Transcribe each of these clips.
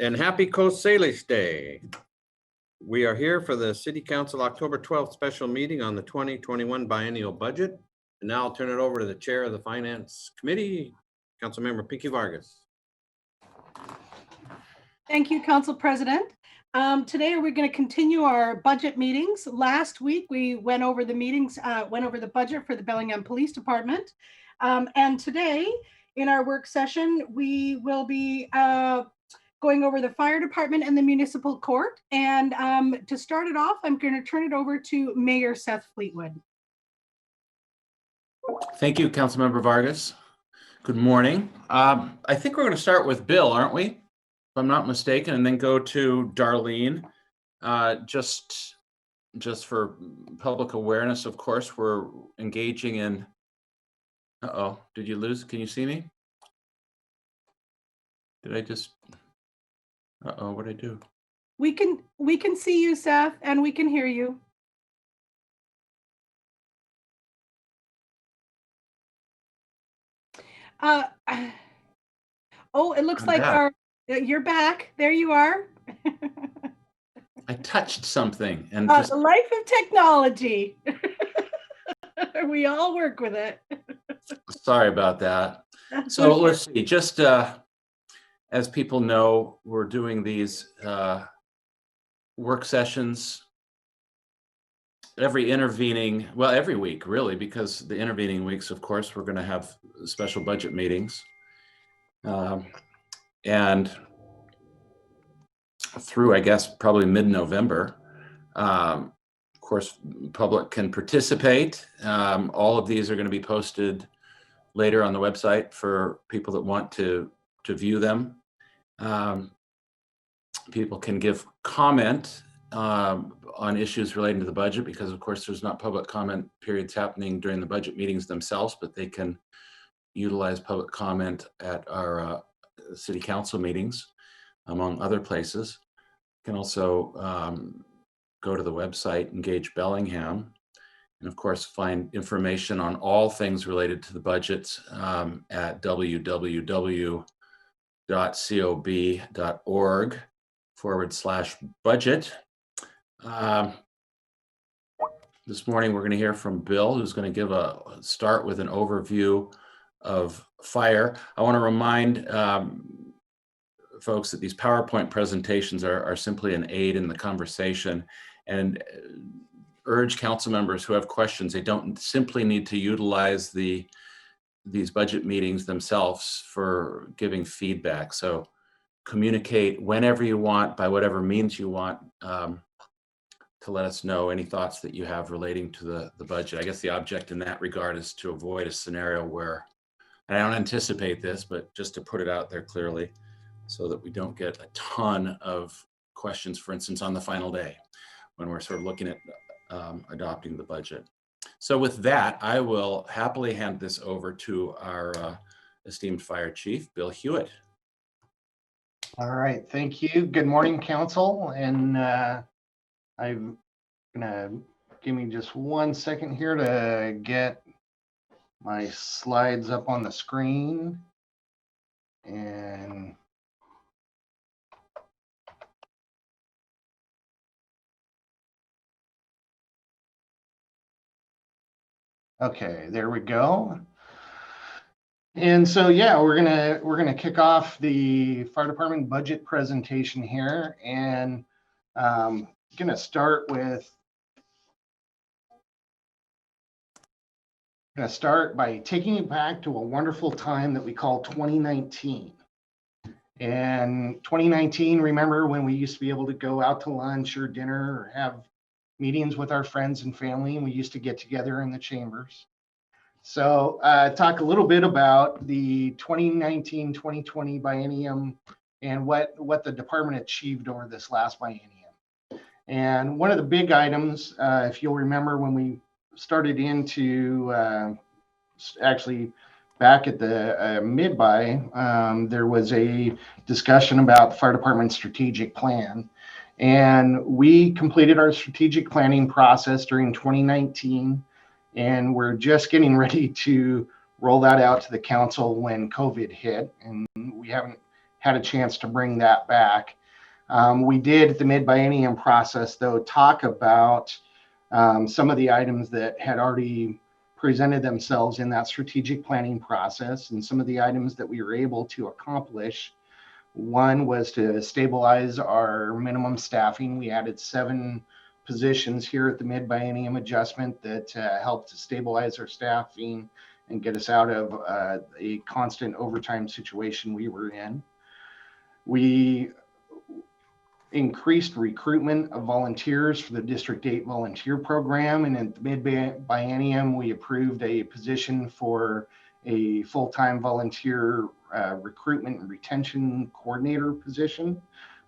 And happy Coast Salish Day. We are here for the City Council October 12th special meeting on the 2021 biennial budget. And now I'll turn it over to the Chair of the Finance Committee, Councilmember Pinky Vargas. Thank you, Council President. Today we're going to continue our budget meetings. Last week we went over the the budget for the Bellingham Police Department. And today in our work session, we will be going over the fire department and the municipal court. And to start it off, I'm going to turn it over to Mayor Seth Fleetwood. Thank you, Councilmember Vargas. Good morning. I think we're going to start with Bill, aren't we? If I'm not mistaken, and then go to Darlene. Just for public awareness, of course, we're engaging in. Uh-oh, did you lose? Can you see me? Did I just? Uh-oh, what'd I do? We can see you, Seth, and we can hear you. Oh, it looks like you're back. There you are. I touched something and the life of technology. We all work with it. Sorry about that. So let's see, just as people know, we're doing these work sessions every week, really, because the intervening weeks, of course, we're going to have special budget meetings. And through, I guess, probably mid-November, of course, public can participate. All of these are going to be posted later on the website for people that want to view them. People can give comment on issues relating to the budget, because of course there's not public comment periods happening during the budget meetings themselves, but they can utilize public comment at our city council meetings, among other places. You can also go to the website, Engage Bellingham, and of course find information on all things related to the budget at www.cob.org/budget. This morning we're going to hear from Bill, who's going to start with an overview of fire. I want to remind folks that these PowerPoint presentations are simply an aid in the conversation, and urge council members who have questions, they don't simply need to utilize these budget meetings themselves for giving feedback. So communicate whenever you want, by whatever means you want, to let us know any thoughts that you have relating to the budget. I guess the object in that regard is to avoid a scenario where, and I don't anticipate this, but just to put it out there clearly so that we don't get a ton of questions, for instance, on the final day when we're sort of looking at adopting the budget. So with that, I will happily hand this over to our esteemed fire chief, Bill Hewitt. All right, thank you. Good morning, council. And I'm gonna give me just 1 second here to get my slides up on the screen. And okay, there we go. And so, yeah, we're gonna kick off the fire department budget presentation here, and gonna start by taking it back to a wonderful time that we call 2019. And 2019, remember when we used to be able to go out to lunch or dinner or have meetings with our friends and family, and we used to get together in the chambers. So talk a little bit about the 2019-2020 biennium and what the department achieved over this last biennium. And one of the big items, if you'll remember when we started into actually back at the mid-bi, there was a discussion about the fire department strategic plan. And we completed our strategic planning process during 2019. And we're just getting ready to roll that out to the council when COVID hit. And we haven't had a chance to bring that back. We did at the mid-biennium process, though, talk about some of the items that had already presented themselves in that strategic planning process and some of the items that we were able to accomplish. One was to stabilize our minimum staffing. We added 7 positions here at the mid-biennium adjustment that helped to stabilize our staffing and get us out of a constant overtime situation we were in. We increased recruitment of volunteers for the District 8 volunteer program. And at the mid-biennium, we approved a position for a full-time volunteer recruitment and retention coordinator position.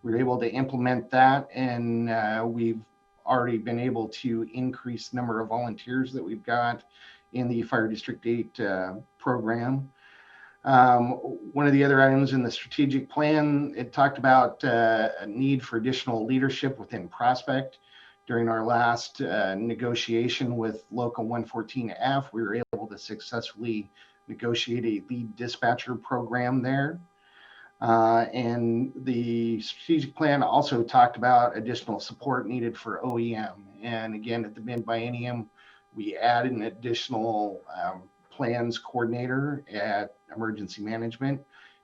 We were able to implement that, and we've already been able to increase the number of volunteers that we've got in the Fire District 8 program. One of the other items in the strategic plan, it talked about a need for additional leadership within Prospect. During our last negotiation with Local 114F, we were able to successfully negotiate a lead dispatcher program there. And the strategic plan also talked about additional support needed for OEM. And again, at the mid-biennium, we added an additional plans coordinator at emergency management,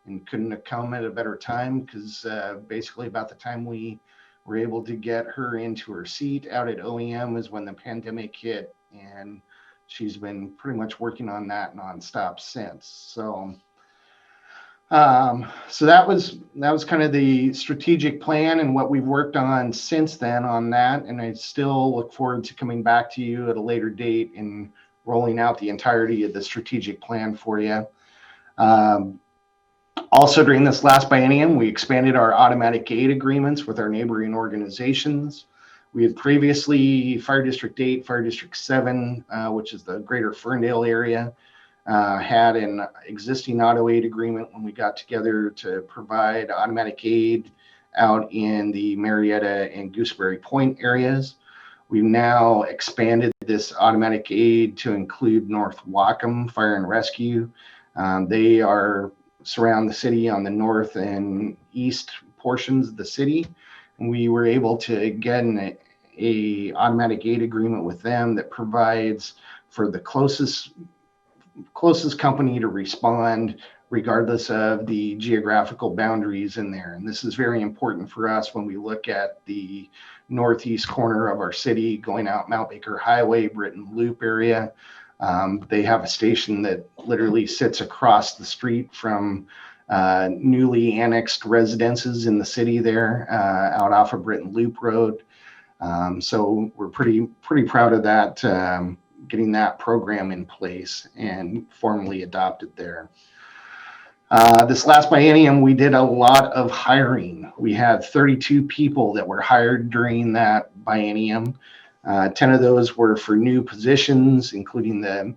and couldn't have come at a better time, because basically about the time we were able to get her into her seat out at OEM is when the pandemic hit, and she's been pretty much working on that nonstop since. So that was kind of the strategic plan and what we've worked on since then on that. And I still look forward to coming back to you at a later date and rolling out the entirety of the strategic plan for you. Also, during this last biennium, we expanded our automatic aid agreements with our neighboring organizations. We had previously Fire District 8, Fire District 7, which is the greater Ferndale area, had an existing auto aid agreement when we got together to provide automatic aid out in the Marietta and Gooseberry Point areas. We've now expanded this automatic aid to include North Wacom Fire and Rescue. They surround the city on the north and east portions of the city. And we were able to get an automatic aid agreement with them that provides for the closest company to respond regardless of the geographical boundaries in there. And this is very important for us when we look at the northeast corner of our city, going out Mount Baker Highway, Britton Loop area. They have a station that literally sits across the street from newly annexed residences in the city there, out off of Britton Loop Road. So we're pretty proud of that, getting that program in place and formally adopted there. This last biennium, we did a lot of hiring. We had 32 people that were hired during that biennium. 10 of those were for new positions, including the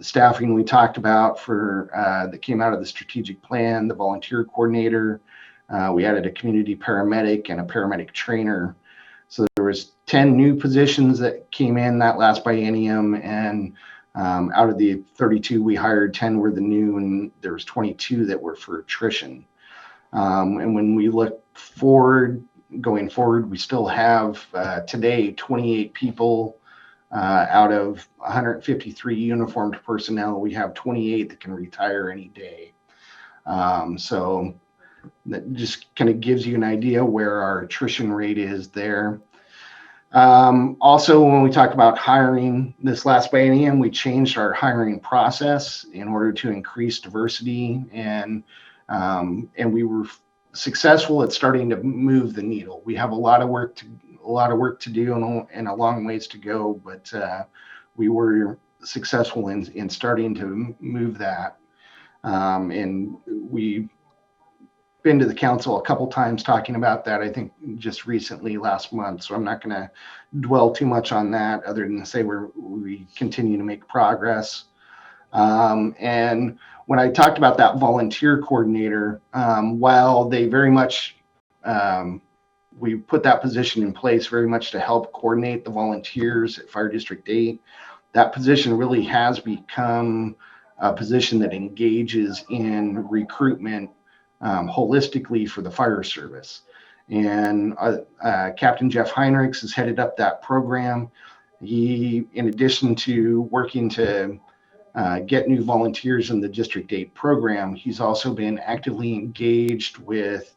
staffing we talked about for that came out of the strategic plan, the volunteer coordinator. We added a community paramedic and a paramedic trainer. So there was 10 new positions that came in that last biennium, and out of the 32 we hired, 10 were the new, and there was 22 that were for attrition. And when we look going forward, we still have today 28 people out of 153 uniformed personnel. We have 28 that can retire any day. So that just kind of gives you an idea where our attrition rate is there. Also, when we talk about hiring this last biennium, we changed our hiring process in order to increase diversity, and we were successful at starting to move the needle. We have a lot of work to do and a long ways to go, but we were successful in starting to move that. And we've been to the council a couple times talking about that, I think just recently last month. So I'm not going to dwell too much on that other than to say we continue to make progress. And when I talked about that volunteer coordinator, while they very much, we put that position in place very much to help coordinate the volunteers at Fire District 8, that position really has become a position that engages in recruitment holistically for the fire service. And Captain Jeff Heinrichs has headed up that program. He, in addition to working to get new volunteers in the District 8 program, he's also been actively engaged with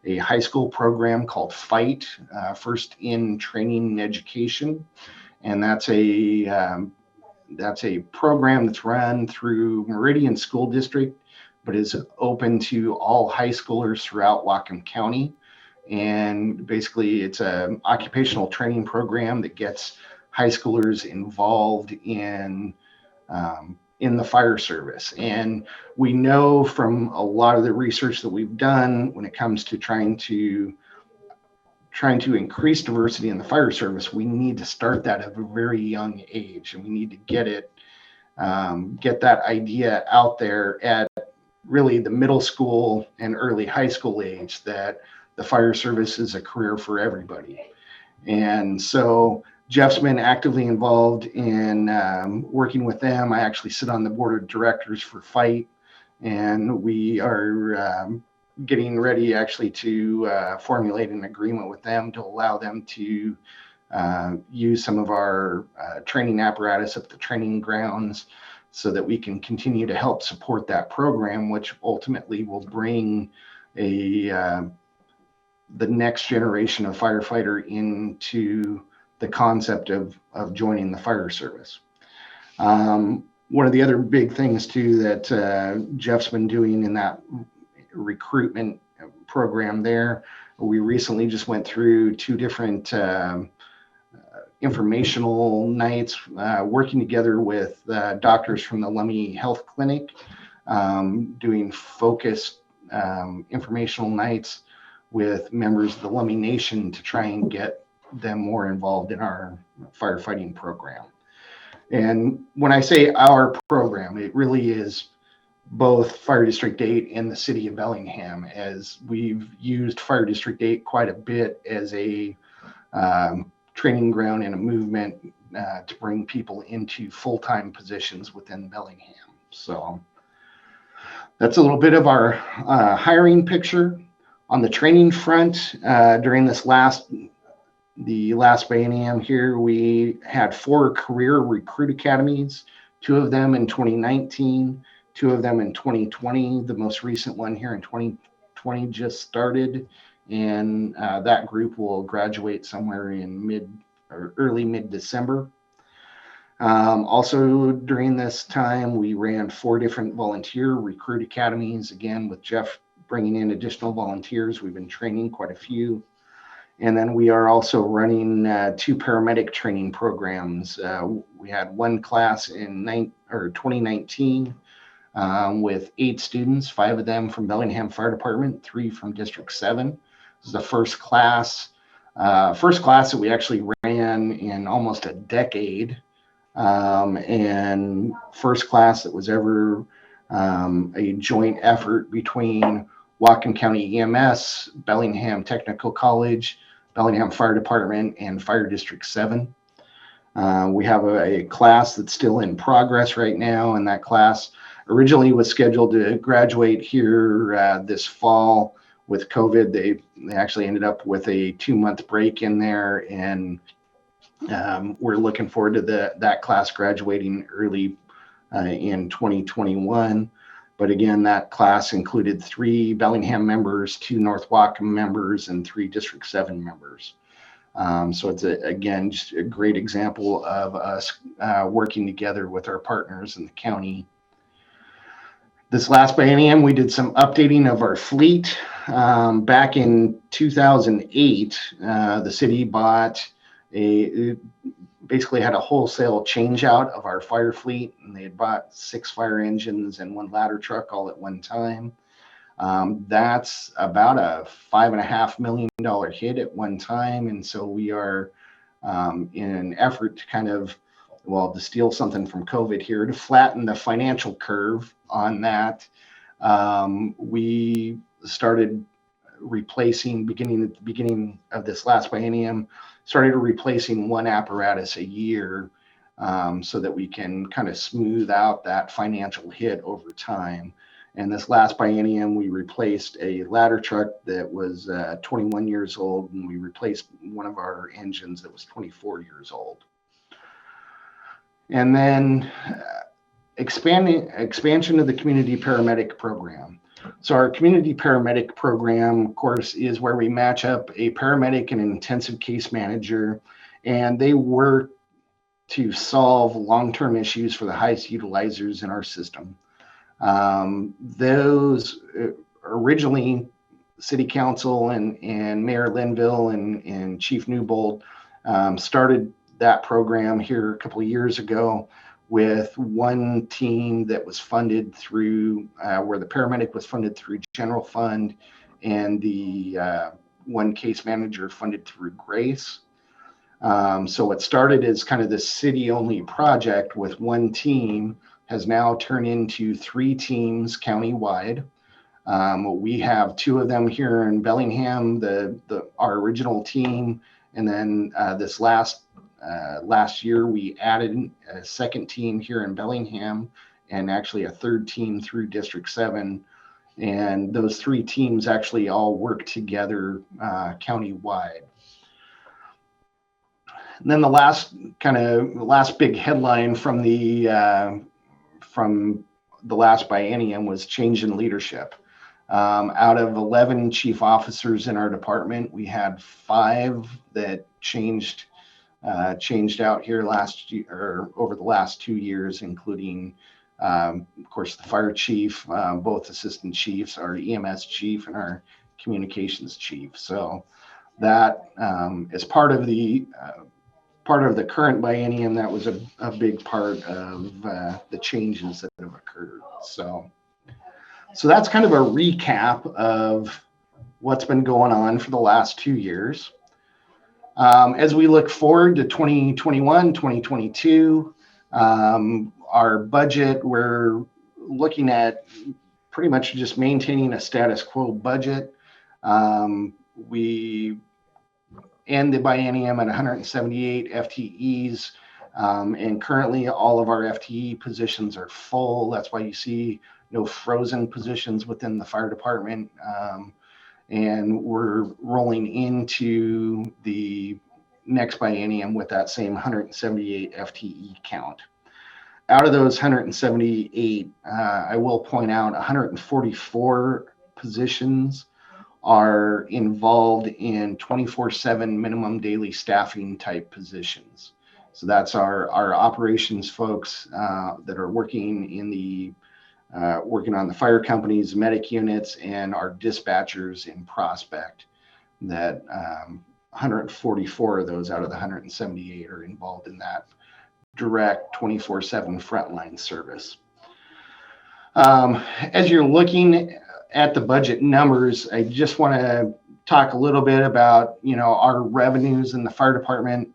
a high school program called FIGHT, First in Training and Education. And that's a program that's run through Meridian School District, but is open to all high schoolers throughout Whatcom County. And basically it's an occupational training program that gets high schoolers involved in the fire service. And we know from a lot of the research that we've done when it comes to trying to increase diversity in the fire service, we need to start that at a very young age, and we need to get that idea out there at really the middle school and early high school age, that the fire service is a career for everybody. And so Jeff's been actively involved in working with them. I actually sit on the board of directors for FIGHT, and we are getting ready actually to formulate an agreement with them to allow them to use some of our training apparatus at the training grounds, so that we can continue to help support that program, which ultimately will bring the next generation of firefighter into the concept of joining the fire service. One of the other big things too that Jeff's been doing in that recruitment program there, we recently just went through 2 different informational nights, working together with doctors from the Lummi Health Clinic, doing focused informational nights with members of the Lummi Nation to try and get them more involved in our firefighting program. And when I say our program, it really is both Fire District 8 and the City of Bellingham, as we've used Fire District 8 quite a bit as a training ground and a movement to bring people into full-time positions within Bellingham. So that's a little bit of our hiring picture. On the training front, during the last biennium here, we had 4 career recruit academies, 2 of them in 2019, 2 of them in 2020. The most recent one here in 2020 just started, and that group will graduate somewhere in early mid-December. Also during this time, we ran 4 different volunteer recruit academies, again with Jeff bringing in additional volunteers. We've been training quite a few. And then we are also running 2 paramedic training programs. We had 1 class in 2019 with 8 students, 5 of them from Bellingham Fire Department, 3 from District 7. This is the first class that we actually ran in almost a decade, and first class that was ever a joint effort between Whatcom County EMS, Bellingham Technical College, Bellingham Fire Department, and Fire District 7. We have a class that's still in progress right now, and that class originally was scheduled to graduate here this fall. With COVID, they actually ended up with a 2-month break in there, and we're looking forward to that class graduating early in 2021. But again, that class included 3 Bellingham members, 2 North Whatcom members, and 3 District 7 members. So it's, again, just a great example of us working together with our partners in the county. This last biennium, we did some updating of our fleet. Back in 2008, the city basically had a wholesale change out of our fire fleet, and they had bought 6 fire engines and 1 ladder truck all at one time. That's about a $5.5 million hit at one time. And so we are in an effort to kind of, to steal something from COVID here, to flatten the financial curve on that. We started replacing, at the beginning of this last biennium, started replacing 1 apparatus a year, so that we can kind of smooth out that financial hit over time. And this last biennium, we replaced a ladder truck that was 21 years old, and we replaced one of our engines that was 24 years old. And then expansion of the community paramedic program. So our community paramedic program, of course, is where we match up a paramedic and an intensive case manager, and they work to solve long-term issues for the highest utilizers in our system. Those originally City Council and Mayor Linville and Chief Newbold started that program here a couple of years ago with one team that was funded through where the paramedic was funded through general fund, and the one case manager funded through Grace. So what started as kind of the city-only project with one team has now turned into 3 teams countywide. We have 2 of them here in Bellingham, our original team, and then this last year we added a second team here in Bellingham, and actually a 3rd team through District 7. And those 3 teams actually all work together countywide. And then the last big headline from the last biennium was change in leadership. Out of 11 chief officers in our department, we had 5 that changed out here last year, or over the last 2 years, including, of course, the fire chief, both assistant chiefs, our EMS chief, and our communications chief. So that is part of the current biennium. That was a big part of the changes that have occurred. So that's kind of a recap of what's been going on for the last 2 years. As we look forward to 2021, 2022, our budget, we're looking at pretty much just maintaining a status quo budget. We end the biennium at 178 FTEs, and currently all of our FTE positions are full. That's why you see no frozen positions within the fire department. And we're rolling into the next biennium with that same 178 FTE count. Out of those 178, I will point out 144 positions are involved in 24/7 minimum daily staffing type positions. So that's our operations folks that are working on the fire companies, medic units, and our dispatchers in Prospect. That 144 of those out of the 178 are involved in that direct 24/7 frontline service. As you're looking at the budget numbers, I just want to talk a little bit about, our revenues in the fire department.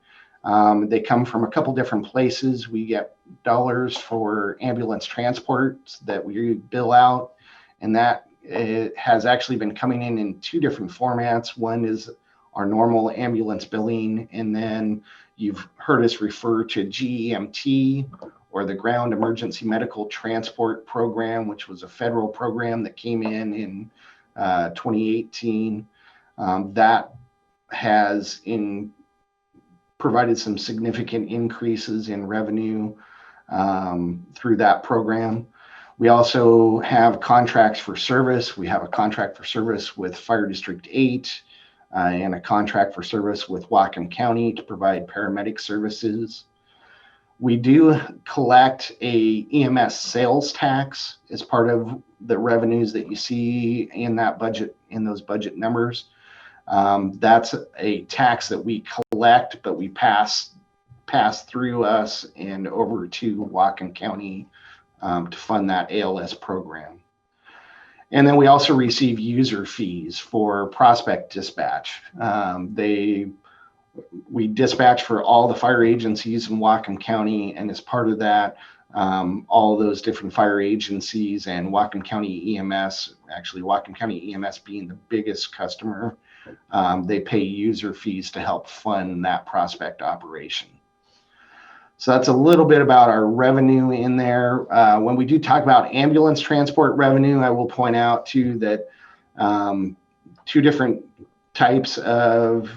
They come from a couple different places. We get dollars for ambulance transports that we bill out, and that it has actually been coming in 2 different formats. One is our normal ambulance billing, and then you've heard us refer to GEMT, or the Ground Emergency Medical Transport Program, which was a federal program that came in 2018. That has provided some significant increases in revenue through that program. We also have contracts for service. We have a contract for service with Fire District 8 and a contract for service with Whatcom County to provide paramedic services. We do collect a EMS sales tax as part of the revenues that you see in that budget, in those budget numbers. That's a tax that we collect, but we pass through us and over to Whatcom County to fund that ALS program. And then we also receive user fees for Prospect dispatch. We dispatch for all the fire agencies in Whatcom County, and as part of that, all of those different fire agencies and Whatcom County EMS, actually Whatcom County EMS being the biggest customer, they pay user fees to help fund that Prospect operation. So that's a little bit about our revenue in there. When we do talk about ambulance transport revenue, I will point out too that two different types of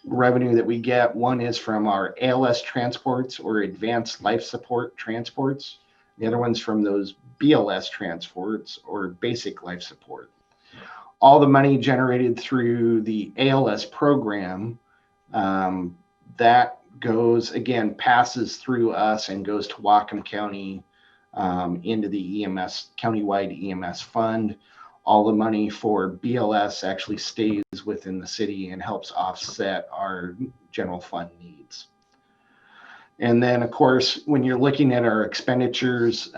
revenue that we get. One is from our ALS transports or advanced life support transports. The other one's from those BLS transports or basic life support. All the money generated through the ALS program, that goes, again, passes through us and goes to Whatcom County into the EMS, countywide EMS fund. All the money for BLS actually stays within the city and helps offset our general fund needs. And then, of course, when you're looking at our expenditures,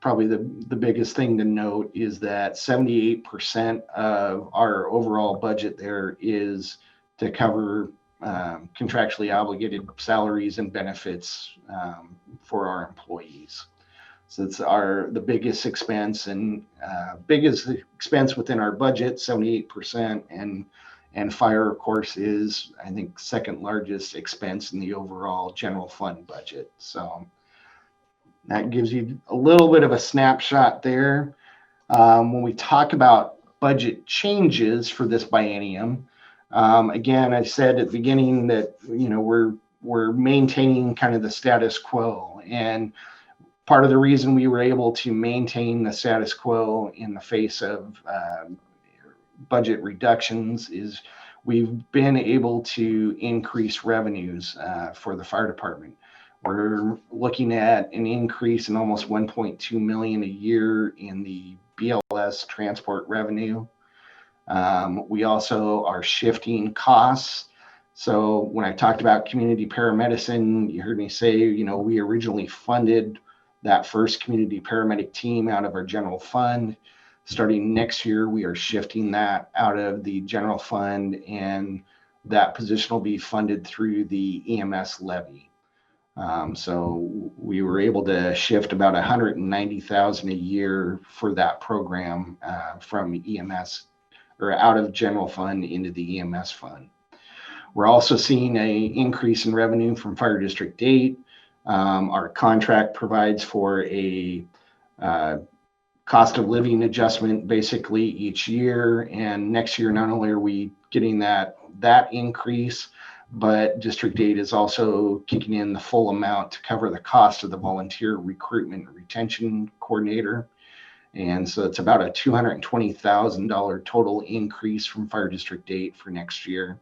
probably the biggest thing to note is that 78% of our overall budget there is to cover contractually obligated salaries and benefits for our employees. So it's the biggest expense and biggest expense within our budget, 78%, and fire, of course, is, I think, second largest expense in the overall general fund budget. So that gives you a little bit of a snapshot there. When we talk about budget changes for this biennium, again, I said at the beginning that, you know, we're maintaining kind of the status quo, and part of the reason we were able to maintain the status quo in the face of budget reductions is we've been able to increase revenues for the fire department. We're looking at an increase in almost 1.2 million a year in the BLS transport revenue. We also are shifting costs. So when I talked about community paramedicine, you heard me say, you know, we originally funded that first community paramedic team out of our general fund. Starting next year, we are shifting that out of the general fund, and that position will be funded through the EMS levy. So we were able to shift about 190,000 a year for that program from EMS or out of general fund into the EMS fund. We're also seeing an increase in revenue from Fire District 8. Our contract provides for a cost of living adjustment basically each year. And next year, not only are we getting that increase, but District 8 is also kicking in the full amount to cover the cost of the volunteer recruitment and retention coordinator. And so it's about a $220,000 total increase from Fire District 8 for next year.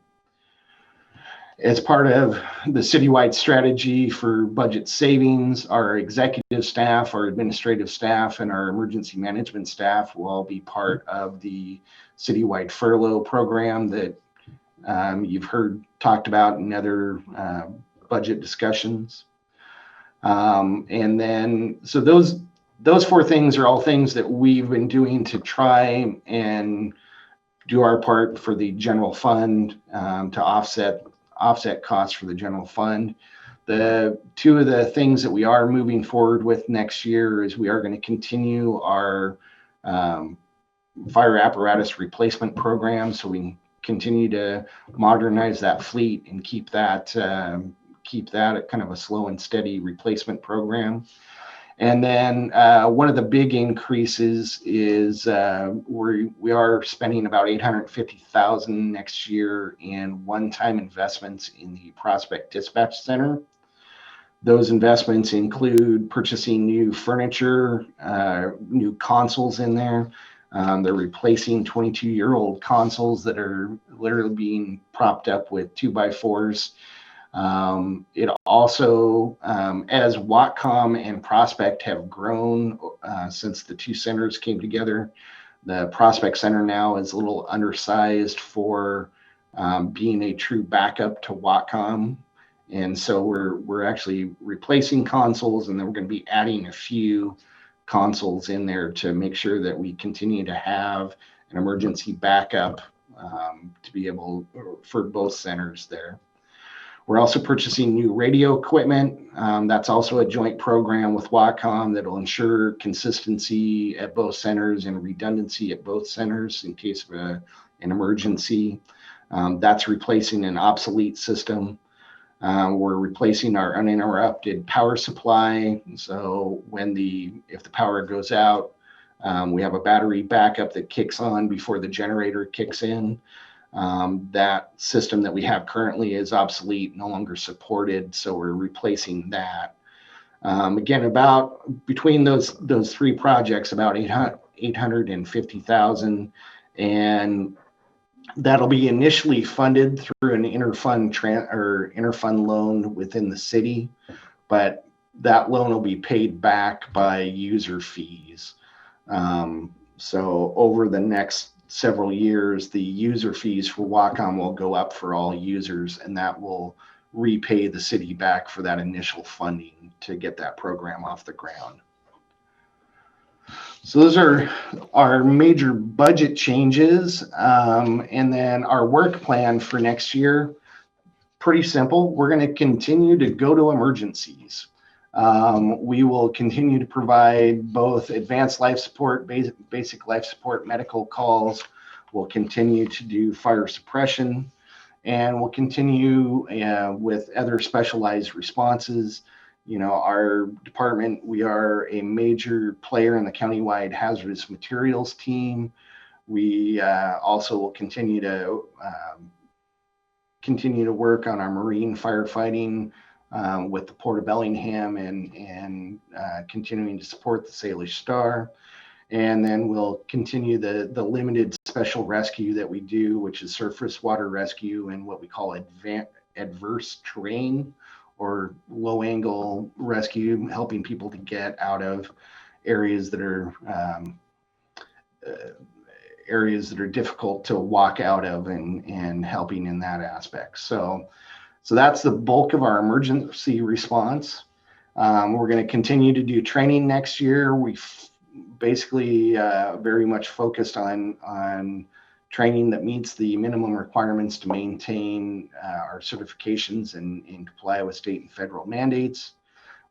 As part of the citywide strategy for budget savings, our executive staff, our administrative staff, and our emergency management staff will all be part of the citywide furlough program that you've heard talked about in other budget discussions. And then, so those four things are all things that we've been doing to try and do our part for the general fund to offset costs for the general fund. The two of the things that we are moving forward with next year is we are going to continue our fire apparatus replacement program, so we can continue to modernize that fleet and keep that at kind of a slow and steady replacement program. And then one of the big increases is we are spending about $850,000 next year in one-time investments in the Prospect Dispatch Center. Those investments include purchasing new furniture, new consoles in there. They're replacing 22-year-old consoles that are literally being propped up with 2x4s. It also, as Whatcom and Prospect have grown since the two centers came together, the Prospect Center now is a little undersized for being a true backup to Whatcom. And so we're actually replacing consoles, and then we're going to be adding a few consoles in there to make sure that we continue to have an emergency backup to be able for both centers there. We're also purchasing new radio equipment. That's also a joint program with Whatcom that will ensure consistency at both centers and redundancy at both centers in case of an emergency. That's replacing an obsolete system. We're replacing our uninterrupted power supply. So if the power goes out, we have a battery backup that kicks on before the generator kicks in. That system that we have currently is obsolete, no longer supported, so we're replacing that. Again, about between those three projects, about 850,000, and that'll be initially funded through an interfund loan within the city, but that loan will be paid back by user fees. So over the next several years, the user fees for Wacom will go up for all users, and that will repay the city back for that initial funding to get that program off the ground. So those are our major budget changes. And then our work plan for next year, pretty simple. We're going to continue to go to emergencies. We will continue to provide both advanced life support, basic life support, medical calls. We'll continue to do fire suppression, and we'll continue with other specialized responses. You know, our department, we are a major player in the countywide hazardous materials team. We also will continue to work on our marine firefighting with the Port of Bellingham and continuing to support the Salish Star. And then we'll continue the limited special rescue that we do, which is surface water rescue and what we call adverse terrain or low angle rescue, helping people to get out of areas that are difficult to walk out of, and helping in that aspect. So that's the bulk of our emergency response. We're going to continue to do training next year. We've basically very much focused on training that meets the minimum requirements to maintain our certifications and comply with state and federal mandates.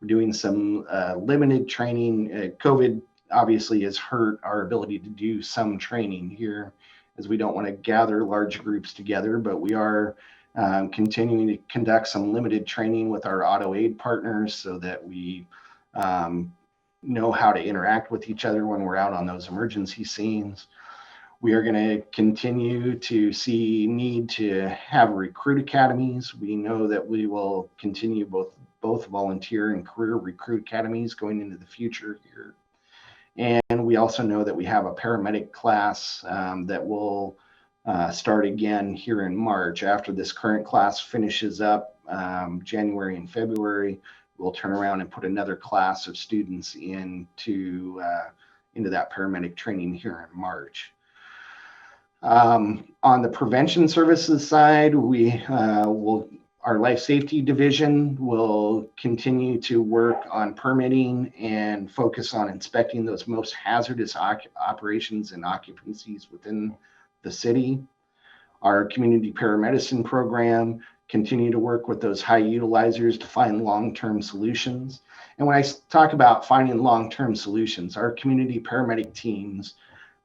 We're doing some limited training. COVID obviously has hurt our ability to do some training here, as we don't want to gather large groups together, but we are continuing to conduct some limited training with our auto aid partners so that we know how to interact with each other when we're out on those emergency scenes. We are going to continue to see need to have recruit academies. We know that we will continue both volunteer and career recruit academies going into the future here. And we also know that we have a paramedic class that will start again here in March. After this current class finishes up January and February, we'll turn around and put another class of students into that paramedic training here in March. On the prevention services side, our life safety division will continue to work on permitting and focus on inspecting those most hazardous operations and occupancies within the city. Our community paramedicine program continue to work with those high utilizers to find long-term solutions. And when I talk about finding long-term solutions, our community paramedic teams,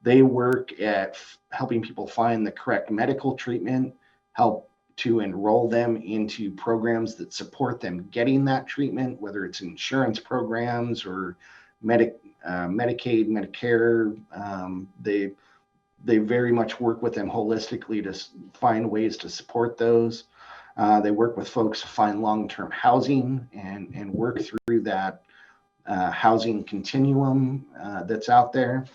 they work at helping people find the correct medical treatment, help to enroll them into programs that support them getting that treatment, whether it's insurance programs or Medicaid, Medicare. They very much work with them holistically to find ways to support those. They work with folks to find long-term housing and work through that housing continuum that's out there.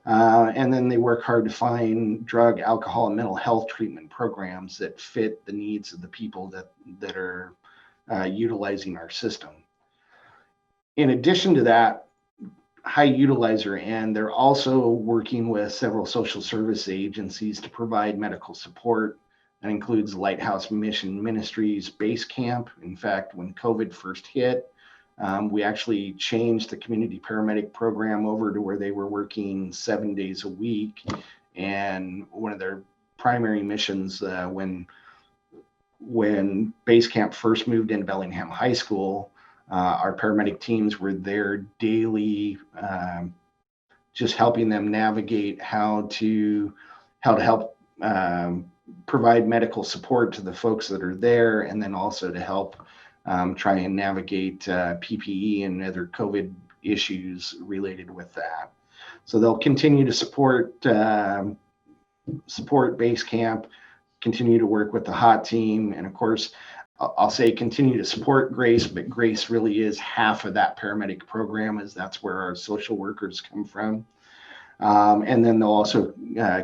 And then they work hard to find drug, alcohol, and mental health treatment programs that fit the needs of the people that are utilizing our system. In addition to that high utilizer end, they're also working with several social service agencies to provide medical support. That includes Lighthouse Mission Ministries Base Camp. In fact, when COVID first hit, we actually changed the community paramedic program over to where they were working 7 days a week. And one of their primary missions when Base Camp first moved into Bellingham High School, our paramedic teams were there daily, just helping them navigate how to help provide medical support to the folks that are there, and then also to help try and navigate PPE and other COVID issues related with that. So they'll continue to support base camp, continue to work with the hot team, and of course, I'll say continue to support Grace, but Grace really is half of that paramedic program, as that's where our social workers come from. And then they'll also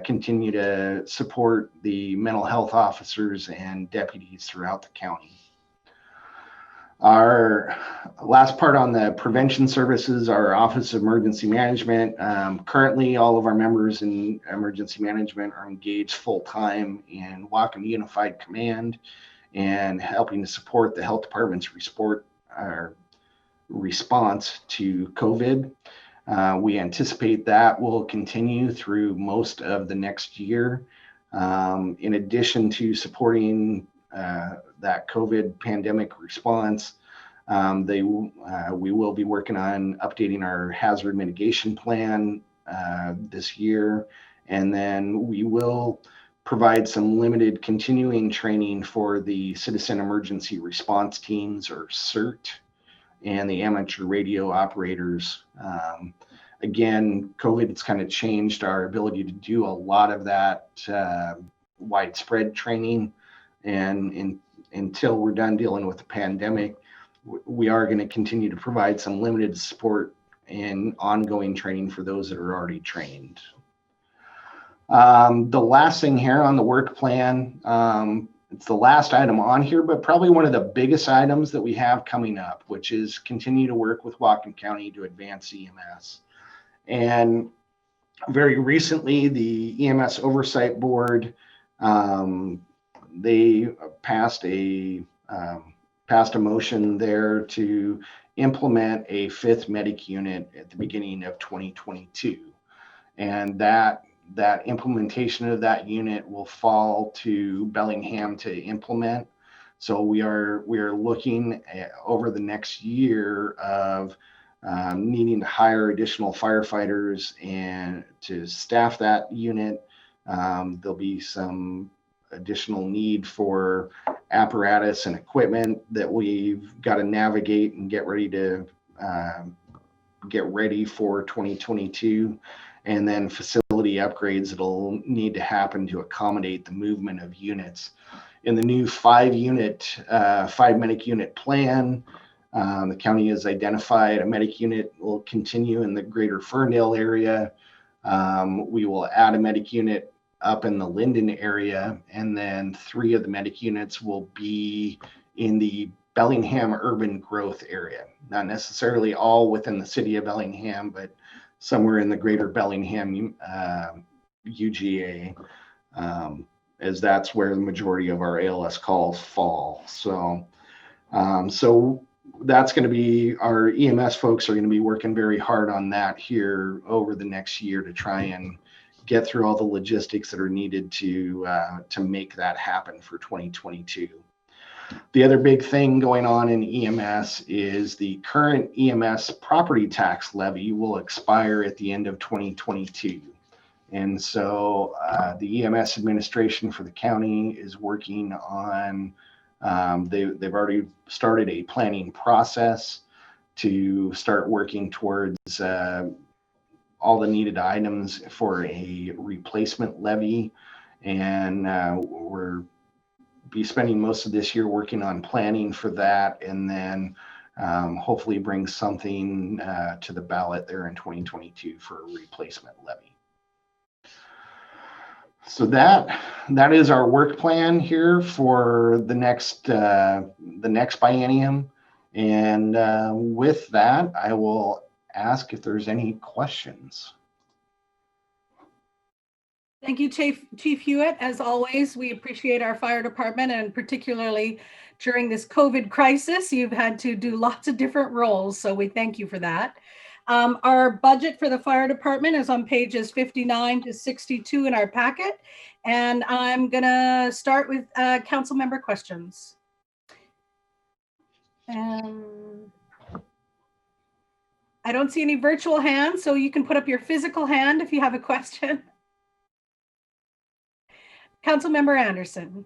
continue to support the mental health officers and deputies throughout the county. Our last part on the prevention services, our Office of Emergency Management. Currently, all of our members in emergency management are engaged full-time in Whatcom Unified Command and helping to support the health department's response to COVID. We anticipate that will continue through most of the next year. In addition to supporting that COVID pandemic response, we will be working on updating our hazard mitigation plan this year. And then we will provide some limited continuing training for the Citizen Emergency Response Teams, or CERT, and the amateur radio operators. Again, COVID has kind of changed our ability to do a lot of that widespread training. And until we're done dealing with the pandemic, we are going to continue to provide some limited support and ongoing training for those that are already trained. The last thing here on the work plan, it's the last item on here, but probably one of the biggest items that we have coming up, which is continue to work with Whatcom County to advance EMS. And very recently, the EMS Oversight Board, they passed a motion there to implement a 5th medic unit at the beginning of 2022. And that implementation of that unit will fall to Bellingham to implement. So we are looking at, over the next year, of needing to hire additional firefighters and to staff that unit. There'll be some additional need for apparatus and equipment that we've got to navigate and get ready for 2022. And then facility upgrades that'll need to happen to accommodate the movement of units. In the new 5 medic unit plan, the county has identified a medic unit will continue in the greater Ferndale area. We will add a medic unit up in the Linden area, and then 3 of the medic units will be in the Bellingham urban growth area. Not necessarily all within the city of Bellingham, but somewhere in the greater Bellingham UGA, as that's where the majority of our ALS calls fall. So that's going to be, our EMS folks are going to be working very hard on that here over the next year to try and get through all the logistics that are needed to make that happen for 2022. The other big thing going on in EMS is the current EMS property tax levy will expire at the end of 2022. And so the EMS administration for the county is working on, they've already started a planning process to start working towards all the needed items for a replacement levy. And we're be spending most of this year working on planning for that, and then hopefully bring something to the ballot there in 2022 for a replacement levy. So that is our work plan here for the next biennium. And with that, I will ask if there's any questions. Thank you, Chief Hewitt. As always, we appreciate our fire department, and particularly during this COVID crisis, you've had to do lots of different roles, so we thank you for that. Our budget for the fire department is on pages 59 to 62 in our packet, and I'm gonna start with council member questions. I don't see any virtual hands, so you can put up your physical hand if you have a question. Councilmember Anderson.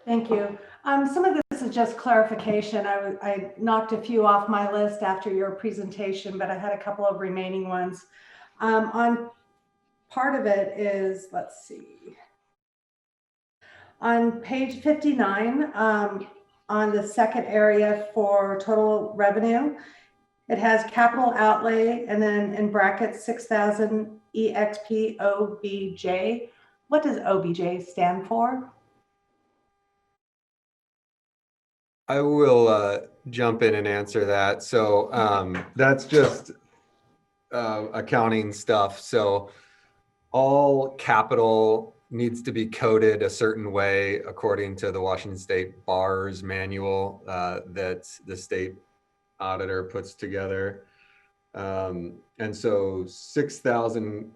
Thank you. Some of this is just clarification. I knocked a few off my list after your presentation, but I had a couple of remaining ones. On part of it is, let's see, on page 59, on the second area for total revenue, it has capital outlay and then in brackets 6,000 EXP OBJ. What does OBJ stand for? I will jump in and answer that. So that's just accounting stuff. So all capital needs to be coded a certain way according to the Washington State Bar's manual that the state auditor puts together. And so 6,000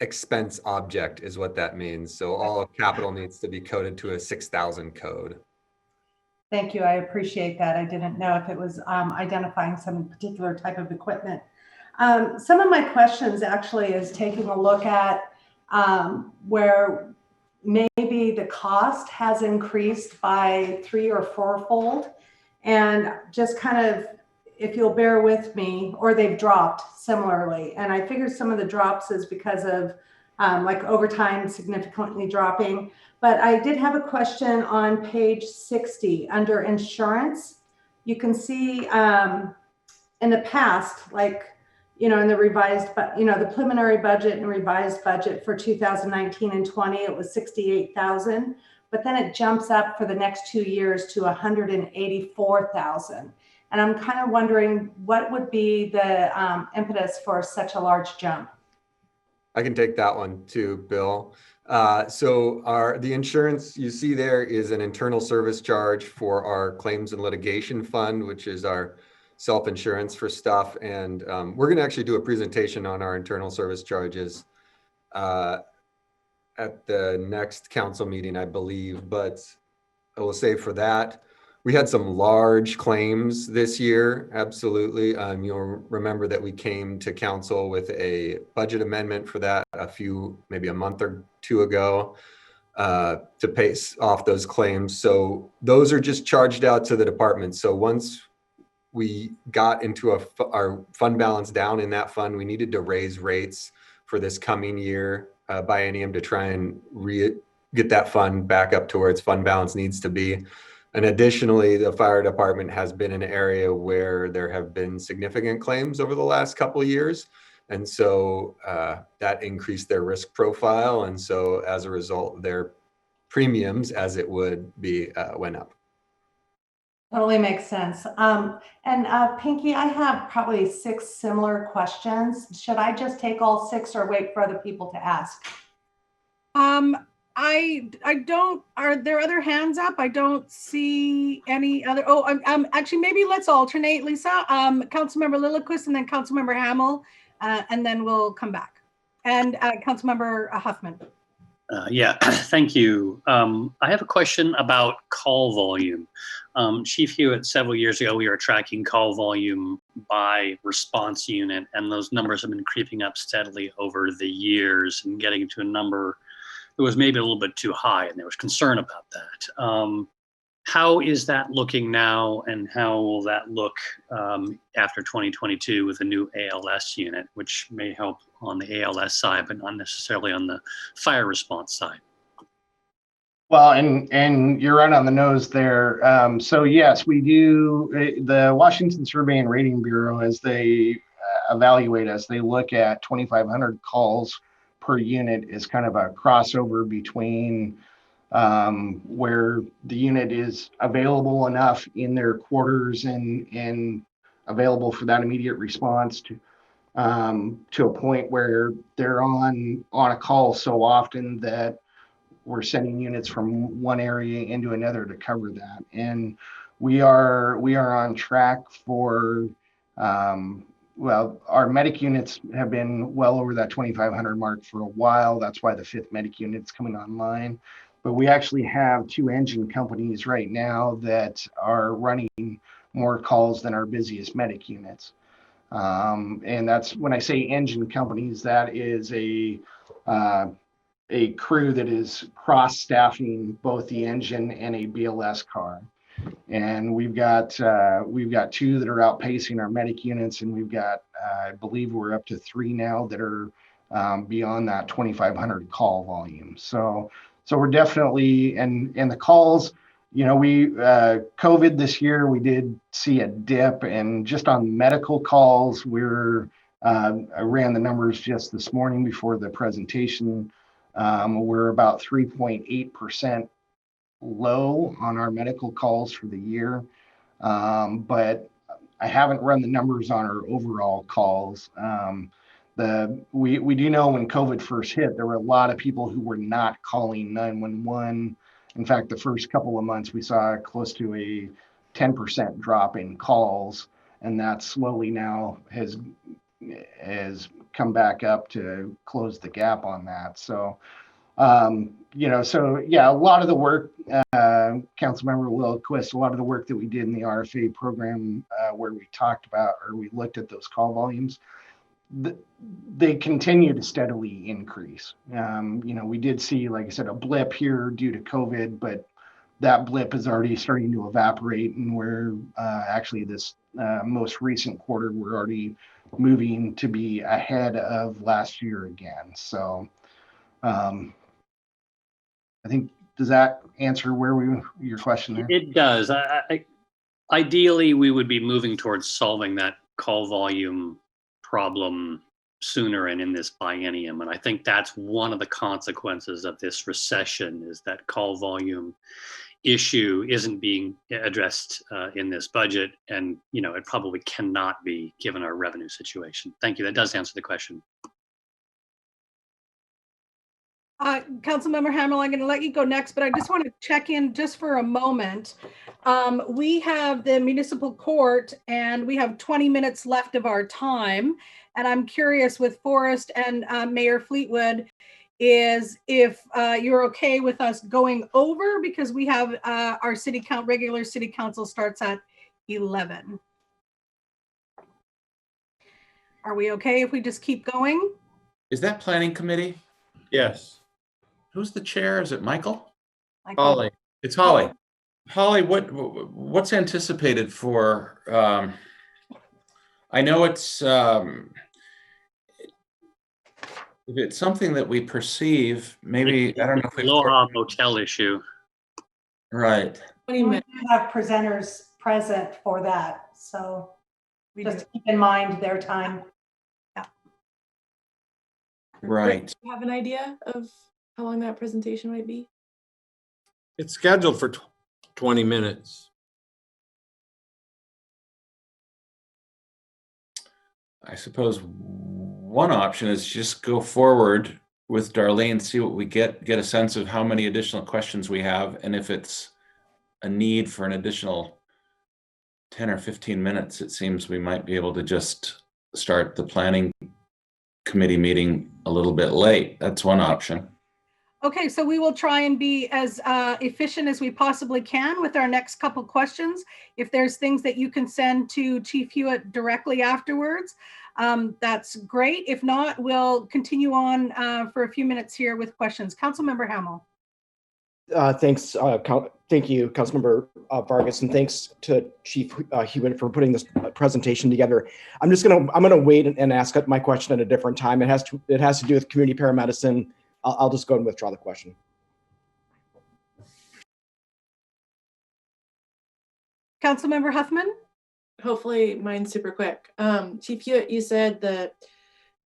expense object is what that means. So all capital needs to be coded to a 6,000 code. Thank you. I appreciate that. I didn't know if it was identifying some particular type of equipment. Some of my questions actually is taking a look at where maybe the cost has increased by 3 or 4-fold, and just kind of, if you'll bear with me, or they've dropped similarly. And I figure some of the drops is because of like overtime significantly dropping. But I did have a question on page 60 under insurance. You can see in the past, like, in the revised, but the preliminary budget and revised budget for 2019 and 20, it was 68,000, but then it jumps up for the next 2 years to 184,000. And I'm kind of wondering what would be the impetus for such a large jump? I can take that one too, Bill. So the insurance you see there is an internal service charge for our claims and litigation fund, which is our self-insurance for stuff. And we're going to actually do a presentation on our internal service charges at the next council meeting, I believe. But I will say for that, we had some large claims this year. Absolutely. You'll remember that we came to council with a budget amendment for that maybe a month or two ago to pay off those claims. So those are just charged out to the department. So once we got into our fund balance down in that fund, we needed to raise rates for this coming year biennium to try and get that fund back up to where its fund balance needs to be. And additionally, the fire department has been an area where there have been significant claims over the last couple of years. And so that increased their risk profile. And so as a result, their premiums, as it would be, went up. Totally makes sense. And Pinky, I have probably 6 similar questions. Should I just take all 6 or wait for other people to ask? I don't, are there other hands up? I don't see any other. Oh, actually, maybe let's alternate, Lisa. Councilmember Lilliquist and then Councilmember Hamel, and then we'll come back. And Councilmember Huffman. Yeah, thank you. I have a question about call volume. Chief Hewitt, several years ago, we were tracking call volume by response unit, and those numbers have been creeping up steadily over the years and getting to a number that was maybe a little bit too high, and there was concern about that. How is that looking now, and how will that look after 2022 with a new ALS unit, which may help on the ALS side, but not necessarily on the fire response side? Well, and you're right on the nose there. So yes, we do. The Washington Survey and Rating Bureau, as they evaluate us, they look at 2,500 calls per unit as kind of a crossover between where the unit is available enough in their quarters and available for that immediate response to a point where they're on a call so often that we're sending units from one area into another to cover that. And we are on track for well, our medic units have been well over that 2,500 mark for a while. That's why the 5th medic unit's coming online. But we actually have 2 engine companies right now that are running more calls than our busiest medic units. And that's when I say engine companies, that is a a crew that is cross-staffing both the engine and a BLS car. And we've got 2 that are outpacing our medic units, and we've got, I believe we're up to 3 now that are beyond that 2,500 call volume. So we're definitely, and the calls, we COVID this year, we did see a dip, and just on medical calls, I ran the numbers just this morning before the presentation. We're about 3.8% low on our medical calls for the year. But I haven't run the numbers on our overall calls. We do know when COVID first hit, there were a lot of people who were not calling 911. In fact, the first couple of months, we saw close to a 10% drop in calls, and that slowly now has come back up to close the gap on that. So, a lot of the work, Councilmember Lilquist, a lot of the work that we did in the RFA program, where we talked about, or we looked at those call volumes, they continue to steadily increase. We did see, like I said, a blip here due to COVID, but that blip is already starting to evaporate, and we're actually this most recent quarter, we're already moving to be ahead of last year again. So I think, does that answer your question there? It does. Ideally, we would be moving towards solving that call volume problem sooner and in this biennium. And I think that's one of the consequences of this recession, is that call volume issue isn't being addressed in this budget. And, it probably cannot be given our revenue situation. Thank you. That does answer the question. Councilmember Hamel, I'm going to let you go next, but I just want to check in just for a moment. We have the municipal court, and we have 20 minutes left of our time. And I'm curious with Forrest and Mayor Fleetwood, is if you're okay with us going over, because we have our regular city council starts at 11. Are we okay if we just keep going? Is that planning committee? Yes. Who's the chair? Is it Michael? Holly. It's Holly. Holly, what's anticipated for, I know it's, if it's something that we perceive, maybe, I don't know if we Aloha Motel issue. Right. We have presenters present for that. So just keep in mind their time. Yeah. Right. Do you have an idea of how long that presentation might be? It's scheduled for 20 minutes. I suppose one option is just go forward with Darlene, see what we get a sense of how many additional questions we have, and if it's a need for an additional 10 or 15 minutes, it seems we might be able to just start the planning committee meeting a little bit late. That's one option. Okay, so we will try and be as efficient as we possibly can with our next couple questions. If there's things that you can send to Chief Hewitt directly afterwards, that's great. If not, we'll continue on for a few minutes here with questions. Councilmember Hamel. Thanks. Thank you, Councilmember Vargas, and thanks to Chief Hewitt for putting this presentation together. I'm gonna wait and ask my question at a different time. It has to do with community paramedicine. I'll just go and withdraw the question. Councilmember Huffman. Hopefully mine's super quick. Chief Hewitt, you said the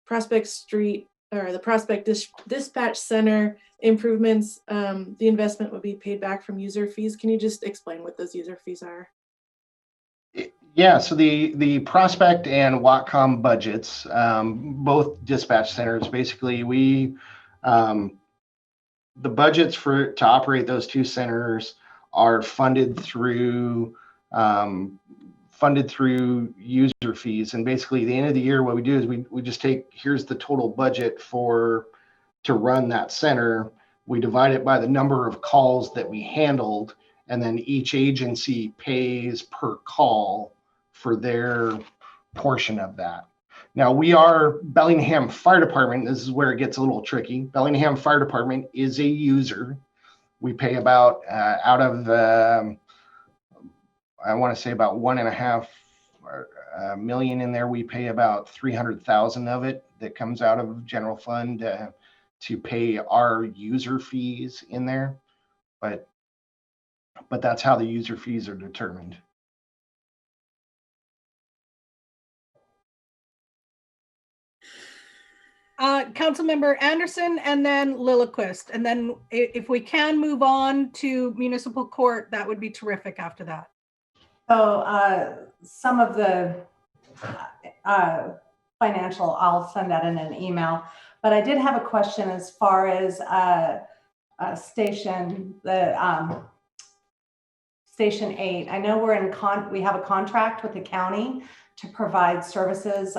Prospect Street or the Prospect Dispatch Center improvements, the investment would be paid back from user fees. Can you just explain what those user fees are? Yeah, so the Prospect and Watcom budgets, both dispatch centers, basically the budgets to operate those 2 centers are funded through user fees. And basically at the end of the year, what we do is we just here's the total budget to run that center. We divide it by the number of calls that we handled, and then each agency pays per call for their portion of that. Now, we are Bellingham Fire Department. This is where it gets a little tricky. Bellingham Fire Department is a user. We pay about, out of I want to say about 1.5 million in there. We pay about 300,000 of it that comes out of general fund to pay our user fees in there. But that's how the user fees are determined. Councilmember Anderson and then Lillquist. And then if we can move on to municipal court, that would be terrific after that. So some of the financial, I'll send that in an email. But I did have a question as far as Station 8. I know we have a contract with the county to provide services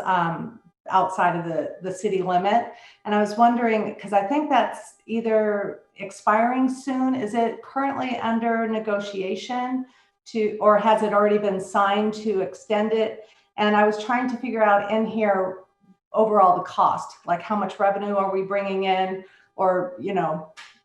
outside of the city limit. And I was wondering, because I think that's either expiring soon. Is it currently under negotiation or has it already been signed to extend it? And I was trying to figure out in here overall the cost, like how much revenue are we bringing in, or,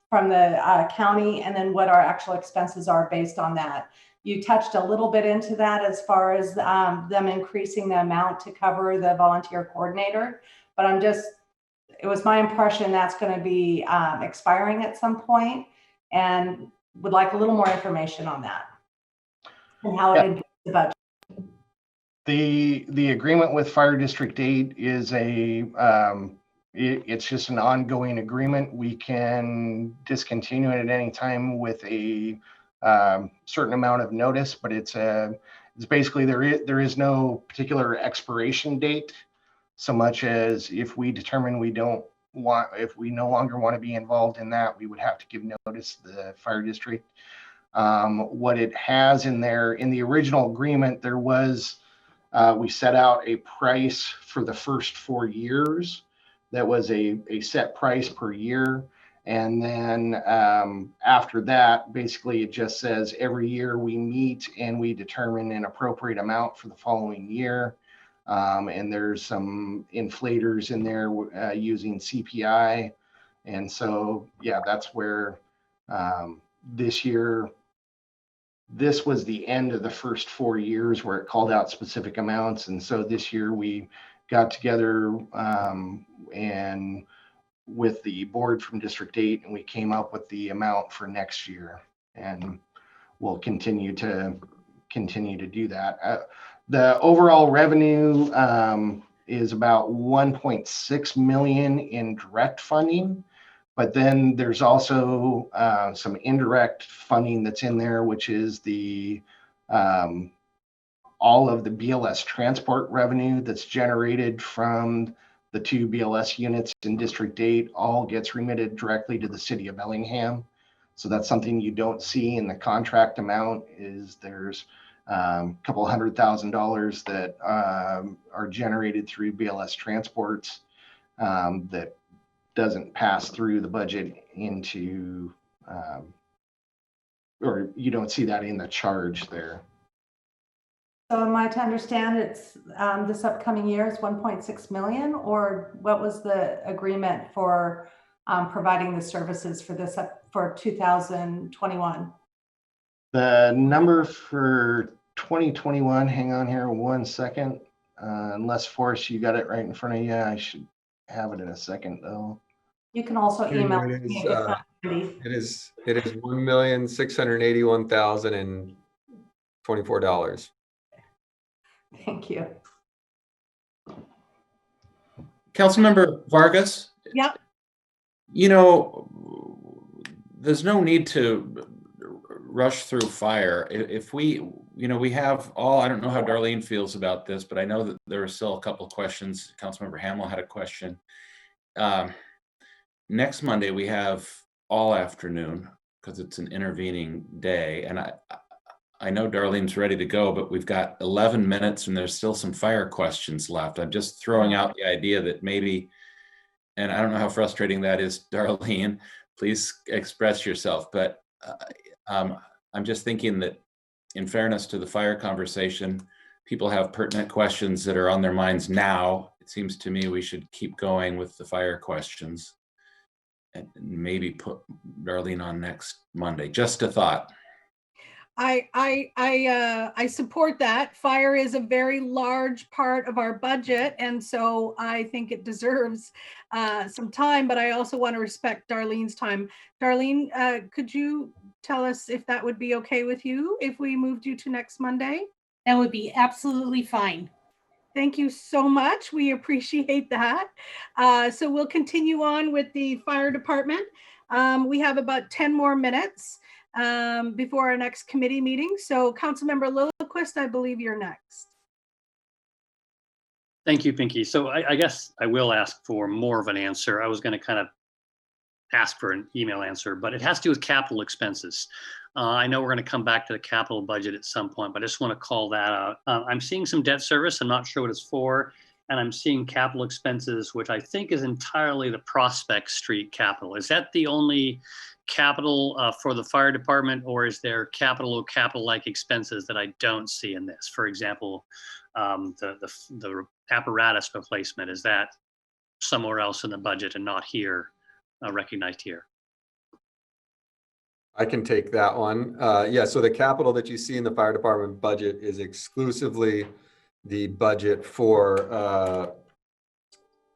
from the county, and then what our actual expenses are based on that. You touched a little bit into that as far as them increasing the amount to cover the volunteer coordinator, but it was my impression that's going to be expiring at some point, and would like a little more information on that and how it impacts the budget. The agreement with Fire District 8 is it's just an ongoing agreement. We can discontinue it at any time with a certain amount of notice, but it's basically there is no particular expiration date, so much as if we determine if we no longer want to be involved in that, we would have to give notice to the fire district. What it has in there, in the original agreement, there was we set out a price for the first 4 years. That was a set price per year. And then after that, basically it just says every year we meet and we determine an appropriate amount for the following year. And there's some inflators in there using CPI. And so, yeah, that's where this year, this was the end of the first 4 years where it called out specific amounts. And so this year we got together and with the board from District 8, and we came up with the amount for next year, and we'll continue to do that. The overall revenue is about 1.6 million in direct funding, but then there's also some indirect funding that's in there, which is the all of the BLS transport revenue that's generated from the 2 BLS units in District 8 all gets remitted directly to the city of Bellingham. So that's something you don't see in the contract amount. Is there's a couple $100,000 that are generated through BLS transports that doesn't pass through the budget into, or you don't see that in the charge there. So am I to understand it's this upcoming year is 1.6 million, or what was the agreement for providing the services for this for 2021? The number for 2021, hang on here 1 second. Unless Forrest, you got it right in front of you. I should have it in a second though. You can also email It me. is $1,681,024. Thank you. Councilmember Vargas? Yep. There's no need to rush through fire. If we have all, I don't know how Darlene feels about this, but I know that there are still a couple of questions. Councilmember Hamill had a question. Next Monday, we have all afternoon because it's an intervening day. And I know Darlene's ready to go, but we've got 11 minutes and there's still some fire questions left. I'm just throwing out the idea that maybe, and I don't know how frustrating that is, Darlene, please express yourself. But I'm just thinking that in fairness to the fire conversation, people have pertinent questions that are on their minds now. seems to me we should keep going with the fire questions and maybe put Darlene on next Monday. Just a thought. I support that. Fire is a very large part of our budget, and so I think it deserves some time, but I also want to respect Darlene's time. Darlene, could you tell us if that would be okay with you if we moved you to next Monday? That would be absolutely fine. Thank you so much. We appreciate that. So we'll continue on with the fire department. We have about 10 more minutes before our next committee meeting. So Councilmember Lillquist, I believe you're next. Thank you, Pinky. So I guess I will ask for more of an answer. I was going to kind of ask for an email answer, but it has to do with capital expenses. I know we're going to come back to the capital budget at some point, but I just want to call that out. I'm seeing some debt service. I'm not sure what it's for. And I'm seeing capital expenses, which I think is entirely the Prospect Street capital. Is that the only capital for the fire department, or is there capital-like expenses that I don't see in this? For example, the apparatus replacement, is that somewhere else in the budget and not here, recognized here? I can take that one. Yeah, so the capital that you see in the fire department budget is exclusively the budget for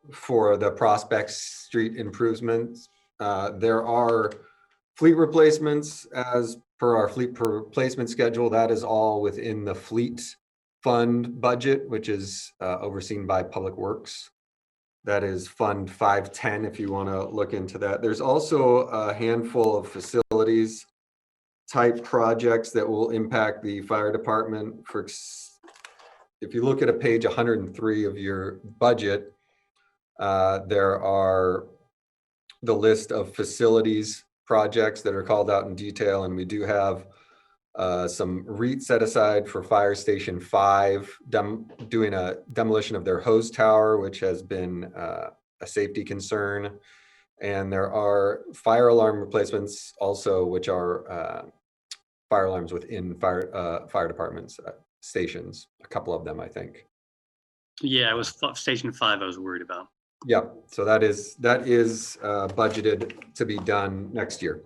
the Prospect Street improvements. There are fleet replacements as per our fleet replacement schedule. That is all within the fleet fund budget, which is overseen by Public Works. That is Fund 510 if you want to look into that. There's also a handful of facilities type projects that will impact the fire department. If you look at a page 103 of your budget, there are the list of facilities projects that are called out in detail, and we do have some REIT set aside for Fire Station 5, doing a demolition of their hose tower, which has been a safety concern. And there are fire alarm replacements also, which are fire alarms within fire departments stations, a couple of them, I think. Yeah, it was Station 5 I was worried about. Yep, so that is budgeted to be done next year.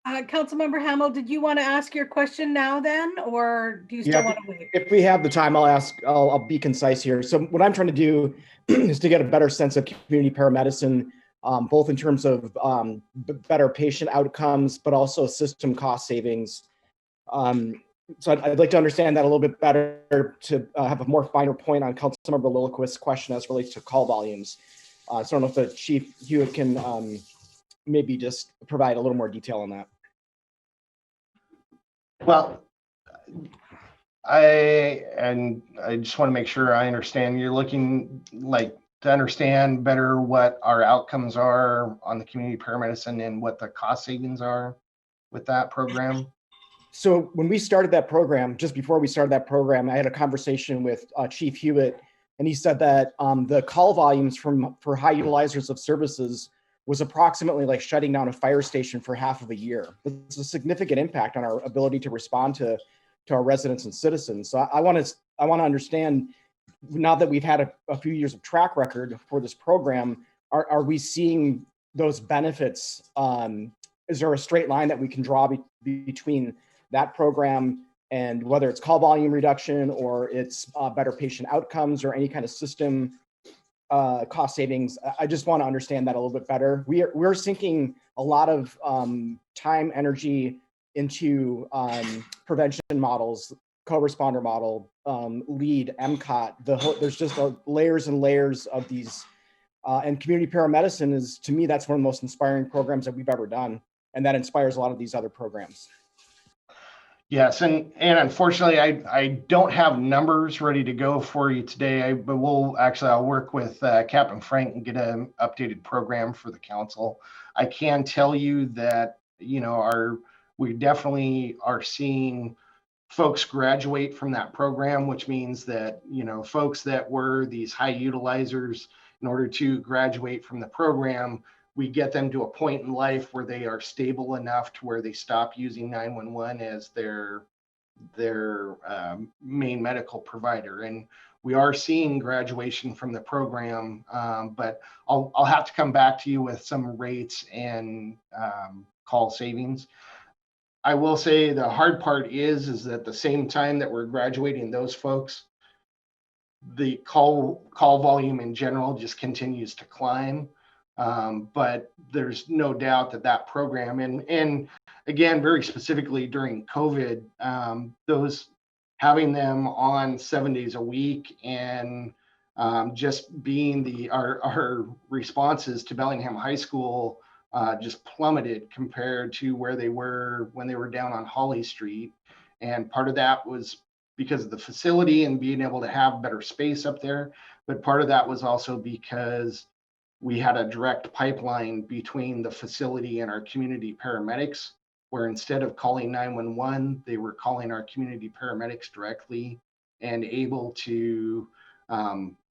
Councilmember Hamel, did you want to ask your question now then, or do you still want to wait? If we have the time, I'll be concise here. So what I'm trying to do is to get a better sense of community paramedicine, both in terms of better patient outcomes, but also system cost savings. So I'd like to understand that a little bit better to have a more finer point on Councilmember Lillquist's question as relates to call volumes. So I don't know if the Chief Hewitt can maybe just provide a little more detail on that. Well, I just want to make sure I understand. You're looking like to understand better what our outcomes are on the community paramedicine and what the cost savings are with that program. So when we started that program, just before we started that program, I had a conversation with Chief Hewitt, and he said that the call volumes for high utilizers of services was approximately like shutting down a fire station for half of a year. It's a significant impact on our ability to respond to our residents and citizens. So I want to understand, now that we've had a few years of track record for this program, are we seeing those benefits? Is there a straight line that we can draw between that program and whether it's call volume reduction or it's better patient outcomes or any kind of system cost savings? I just want to understand that a little bit better. We're sinking a lot of time, energy into prevention models, co-responder model, LEAD, MCOT. There's just layers and layers of these. And community paramedicine is, to me, that's one of the most inspiring programs that we've ever done. And that inspires a lot of these other programs. Yes, and unfortunately, I don't have numbers ready to go for you today, but I'll work with Captain Frank and get an updated program for the council. I can tell you that, we definitely are seeing folks graduate from that program, which means that, folks that were these high utilizers, in order to graduate from the program, we get them to a point in life where they are stable enough to where they stop using 911 as their main medical provider. And we are seeing graduation from the program, but I'll have to come back to you with some rates and call savings. I will say the hard part is that at the same time that we're graduating those folks, the call volume in general just continues to climb. But there's no doubt that program, and again, very specifically during COVID, those having them on 7 days a week and just being our responses to Bellingham High School just plummeted compared to where they were when they were down on Holly Street. And part of that was because of the facility and being able to have better space up there. But part of that was also because we had a direct pipeline between the facility and our community paramedics, where instead of calling 911, they were calling our community paramedics directly and able to,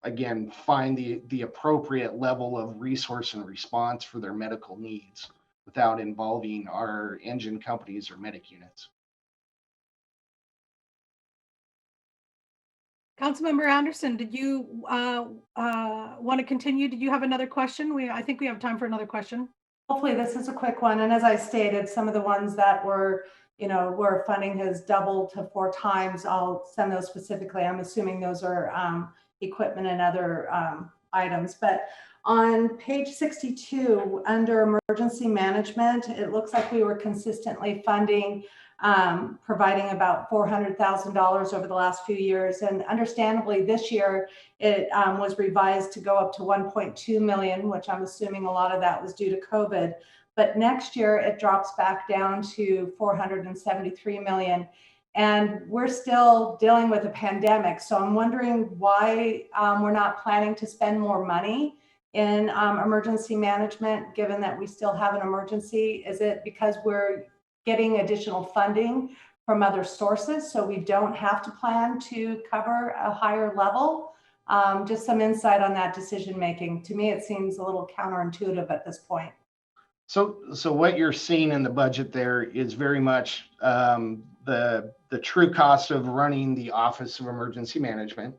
again, find the appropriate level of resource and response for their medical needs without involving our engine companies or medic units. Councilmember Anderson, did you want to continue? Did you have another question? I think we have time for another question. Hopefully this is a quick one. And as I stated, some of the ones that were, where funding has doubled to 4 times, I'll send those specifically. I'm assuming those are equipment and other items. But on page 62, under emergency management, it looks like we were consistently funding, providing about $400,000 over the last few years. And understandably, this year it was revised to go up to 1.2 million, which I'm assuming a lot of that was due to COVID. But next year it drops back down to 473 million. And we're still dealing with a pandemic. So I'm wondering why we're not planning to spend more money in emergency management, given that we still have an emergency. Is it because we're getting additional funding from other sources, so we don't have to plan to cover a higher level? Just some insight on that decision making. To me, it seems a little counterintuitive at this point. So what you're seeing in the budget there is very much the true cost of running the Office of Emergency Management.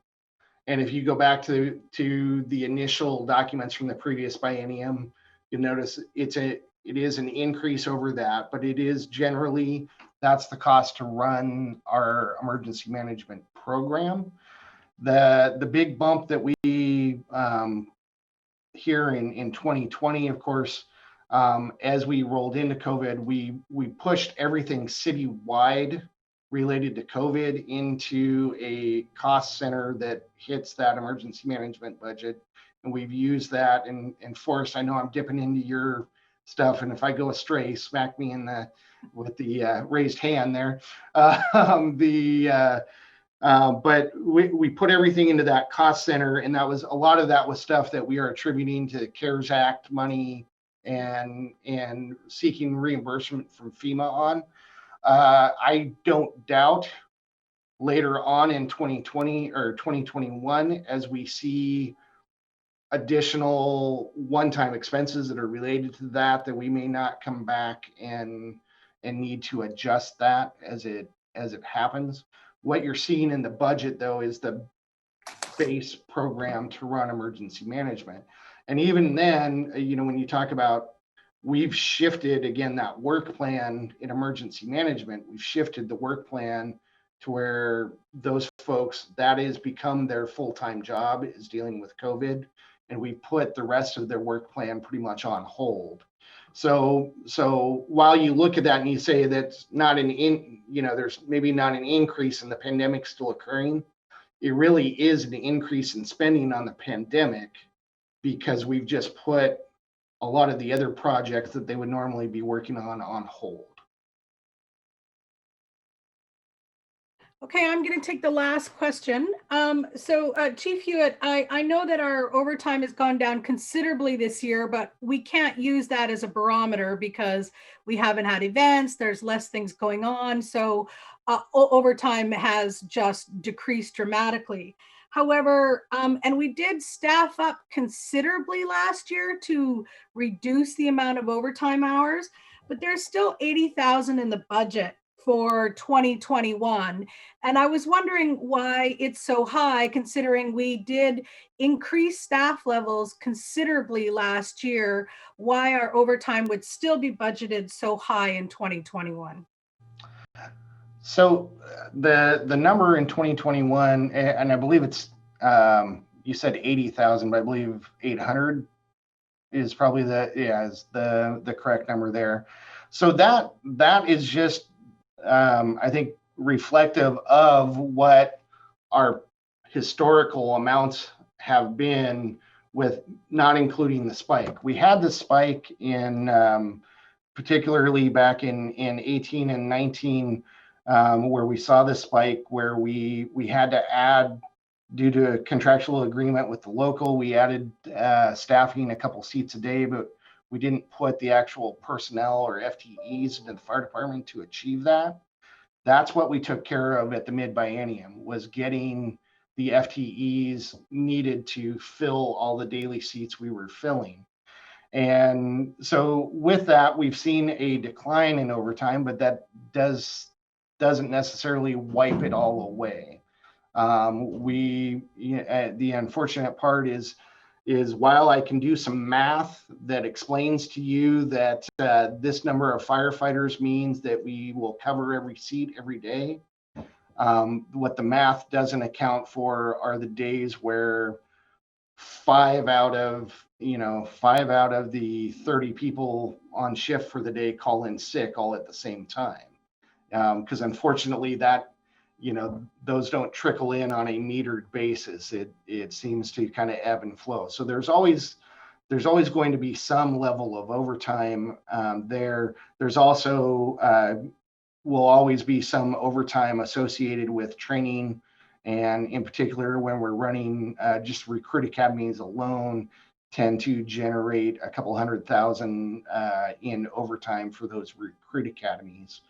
And if you go back to the initial documents from the previous biennium, you'll notice it is an increase over that, but it is generally, that's the cost to run our emergency management program. The big bump that we here in 2020, of course, as we rolled into COVID, we pushed everything citywide related to COVID into a cost center that hits that emergency management budget. And we've used that, and Forrest, I know I'm dipping into your stuff, and if I go astray, smack me with the raised hand there. But we put everything into that cost center, and a lot of that was stuff that we are attributing to the CARES Act money and seeking reimbursement from FEMA on. I don't doubt later on in 2020 or 2021, as we see additional one-time expenses that are related to that we may not come back and need to adjust that as it happens. What you're seeing in the budget, though, is the base program to run emergency management. And even then, when you talk about, we've shifted, again, that work plan in emergency management, we've shifted the work plan to where those folks, that is become their full-time job, is dealing with COVID. And we put the rest of their work plan pretty much on hold. So while you look at that and you say that's not there's maybe not an increase in the pandemic still occurring, it really is an increase in spending on the pandemic because we've just put a lot of the other projects that they would normally be working on hold. Okay, I'm going to take the last question. Chief Hewitt, I know that our overtime has gone down considerably this year, but we can't use that as a barometer because we haven't had events, there's less things going on. So overtime has just decreased dramatically. However, and we did staff up considerably last year to reduce the amount of overtime hours, but there's still 80,000 in the budget for 2021. And I was wondering why it's so high, considering we did increase staff levels considerably last year, why our overtime would still be budgeted so high in 2021. So the number in 2021, and I believe it's, you said 80,000, but I believe 800 is probably is the correct number there. So that is just, I think, reflective of what our historical amounts have been, with not including the spike. We had the spike in, particularly back in 18 and 19, where we saw the spike, where we had to add, due to a contractual agreement with the local, we added staffing a couple seats a day, but we didn't put the actual personnel or FTEs into the fire department to achieve that. That's what we took care of at the mid-biennium, was getting the FTEs needed to fill all the daily seats we were filling. And so with that, we've seen a decline in overtime, but that doesn't necessarily wipe it all away. The unfortunate part is while I can do some math that explains to you that this number of firefighters means that we will cover every seat every day, what the math doesn't account for are the days where 5 out of the 30 people on shift for the day call in sick all at the same time. Because unfortunately those don't trickle in on a metered basis. It seems to kind of ebb and flow. So there's always going to be some level of overtime there. There's also will always be some overtime associated with training, and in particular when we're running just recruit academies alone tend to generate a couple $100,000 in overtime for those recruit academies.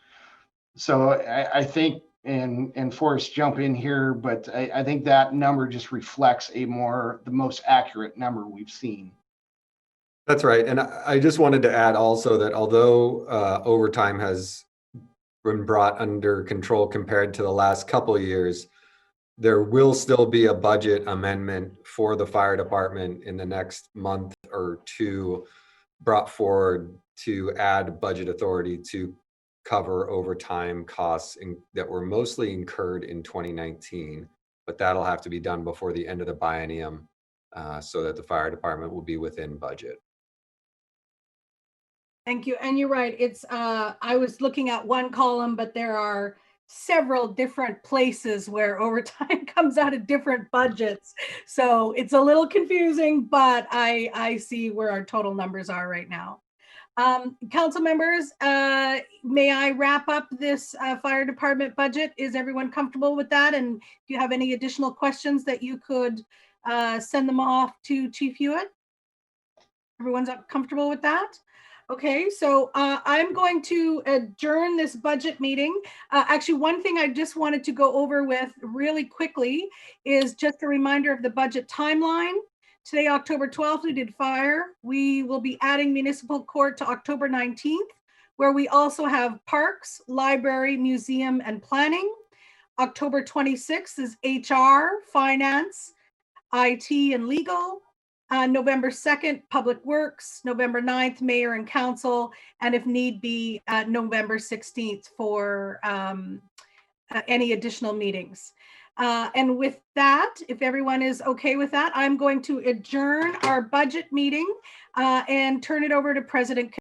So I think, and Forrest, jump in here, but I think that number just reflects the most accurate number we've seen. That's right. And I just wanted to add also that although overtime has been brought under control compared to the last couple of years, there will still be a budget amendment for the fire department in the next month or two brought forward to add budget authority to cover overtime costs that were mostly incurred in 2019, but that'll have to be done before the end of the biennium so that the fire department will be within budget. Thank you. And you're right. It's I was looking at one column, but there are several different places where overtime comes out of different budgets. So it's a little confusing, but I see where our total numbers are right now. Council members, may I wrap up this fire department budget? Is everyone comfortable with that? And do you have any additional questions that you could send them off to Chief Hewitt? Everyone's comfortable with that? Okay, so I'm going to adjourn this budget meeting. Actually, one thing I just wanted to go over with really quickly is just a reminder of the budget timeline. Today, October 12th, we did fire. We will be adding municipal court to October 19th, where we also have parks, library, museum, and planning. October 26th is HR, finance, IT, and legal. November 2nd, Public Works, November 9th, Mayor and Council, and if need be, November 16th for any additional meetings. And with that, if everyone is okay with that, I'm going to adjourn our budget meeting and turn it over to President